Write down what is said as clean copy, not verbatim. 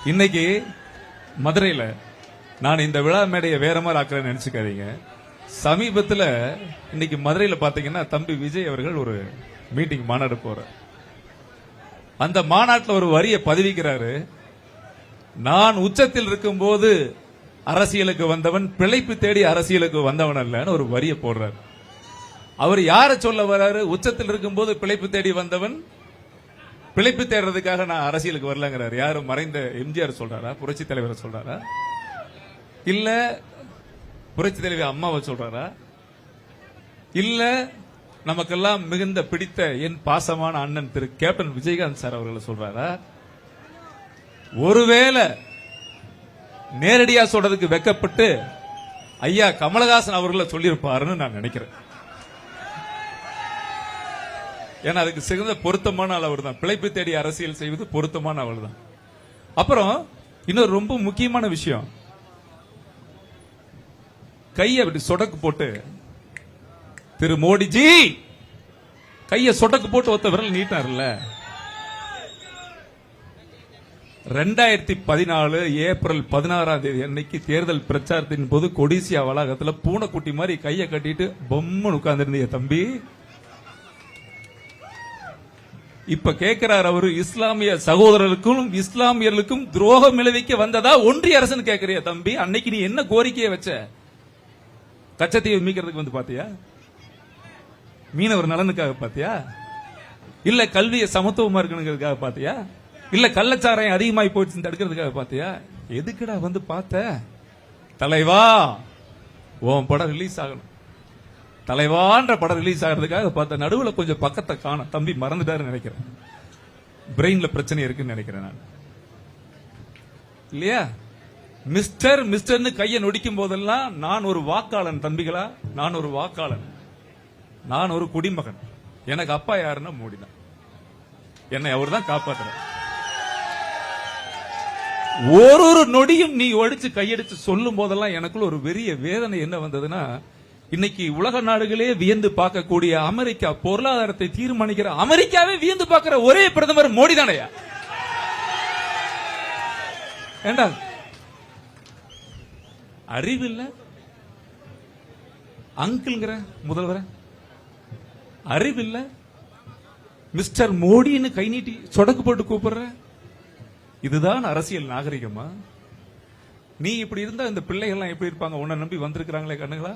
இன்னைக்கு மதுரையில நான் இந்த விழா மேடையை வேற மாதிரி ஆக்குறேன்னு நினைச்சுக்காதீங்க. சமீபத்தில் இன்னைக்கு மதுரையில பாத்தீங்கன்னா தம்பி விஜய் அவர்கள் ஒரு மீட்டிங் மாநாடு போற அந்த மாநாட்டில் ஒரு வரியை பதிவிக்கிறாரு. நான் உச்சத்தில் இருக்கும் போது அரசியலுக்கு வந்தவன் பிழைப்பு தேடி அரசியலுக்கு வந்தவன் அல்லன்னு ஒரு வரியை போடுறாரு. அவர் யார சொல்ல வர்றாரு? உச்சத்தில் இருக்கும் போது பிழைப்பு தேடி வந்தவன் பிழைப்பு தேடுறதுக்காக நான் அரசியலுக்கு வரலங்கிறார். யாரும் மறைந்த எம்ஜிஆர் சொல்றாரா? புரட்சி தலைவர் சொல்றாரா? இல்ல புரட்சி தலைவர் அம்மாவை சொல்றாரா? இல்ல நமக்கெல்லாம் மிகுந்த பிடித்த என் பாசமான அண்ணன் திரு கேப்டன் விஜயகாந்த் சார் அவர்களை சொல்றாரா? ஒருவேளை நேரடியா சொல்றதுக்கு வெக்கப்பட்டு ஐயா கமலஹாசன் அவர்களை சொல்லியிருப்பாருன்னு நான் நினைக்கிறேன். ஏன்னா அதுக்கு சிறந்த பொருத்தமான அவர் தான். பிழைப்பு தேடி அரசியல் செய்வது பொருத்தமான அவர் தான். அப்புறம் இன்னொரு ரொம்ப முக்கியமான விஷயம், கையை அப்படி சொடக்கு போட்டு திரு மோடிஜி கையை சொடக்கு போட்டு ஒத்த விரல் நீட்டார்ல. 2014 ஏப்ரல் 16ஆம் தேதி அன்னைக்கு தேர்தல் பிரச்சாரத்தின் போது கொடிசியா வளாகத்தில் பூனைக்குட்டி மாதிரி கையை கட்டிட்டு பொம்மை உட்கார்ந்திருந்தீங்க தம்பி. இப்ப கேட்கிறார் அவரு, இஸ்லாமிய சகோதரர்களுக்கும் இஸ்லாமியர்களுக்கும் துரோகம் விளைவிக்க வந்ததா ஒன்றிய அரசு கேட்கிறிய தம்பி? அன்னைக்கு நீ என்ன கோரிக்கையை வச்ச? கச்சத்தீவை மீட்கிறதுக்கு வந்து பாத்தியா? மீனவர் நலனுக்காக பாத்தியா? இல்ல கல்வியை சமத்துவமா இருக்கணுங்கிறதுக்காக பாத்தியா? இல்ல கள்ளச்சாராயம் அதிகமாகி போயிடுச்சு தடுக்கிறதுக்காக பாத்தியா? எதுக்குடா வந்து பார்த்த? தலைவா உன் படம் ரிலீஸ் ஆகணும், தலைவான்ற படம் ரிலீஸ் ஆகிறதுக்காக பார்த்த. நடுவில் கொஞ்சம் பக்கத்தை காணும் தம்பி, மறந்துட்டாருன்னு நினைக்கிறேன். பிரெயின்ல பிரச்சனை இருக்குன்னு நினைக்கிறேன் நான். இல்லையா? மிஸ்டர் மிஸ்டர்னு கையை நொடிக்கும் போதெல்லாம் நான் ஒரு வாக்காளன் தம்பிகளா, நான் ஒரு வாக்காளன், நான் ஒரு குடிமகன். எனக்கு அப்பா யாருன்னா மோடி தான். என்னை அவர் தான் காப்பாற்றுற. ஒரு நொடியும் நீ ஒடிச்சு கையடிச்சு சொல்லும் போதெல்லாம் எனக்குள்ள ஒரு பெரிய வேதனை என்ன வந்ததுன்னா, இன்னைக்கு உலக நாடுகளே வியந்து பார்க்கக்கூடிய அமெரிக்கா, பொருளாதாரத்தை தீர்மானிக்கிற அமெரிக்காவே வியந்து பார்க்கிற ஒரே பிரதமர் மோடி தானையா? ஏண்டா அறிவில்ல? அங்கிள்ங்கிற முதல்வர அறிவில்ல? மிஸ்டர் மோடின்னு கை நீட்டி சொடக்கு போட்டு கூப்பிடுற. இதுதான் அரசியல் நாகரிகமா? நீ இப்படி இருந்தா இந்த பிள்ளைகள்லாம் எப்படி இருப்பாங்க? உன்னை நம்பி வந்திருக்கிறாங்களே கண்ணுங்களா?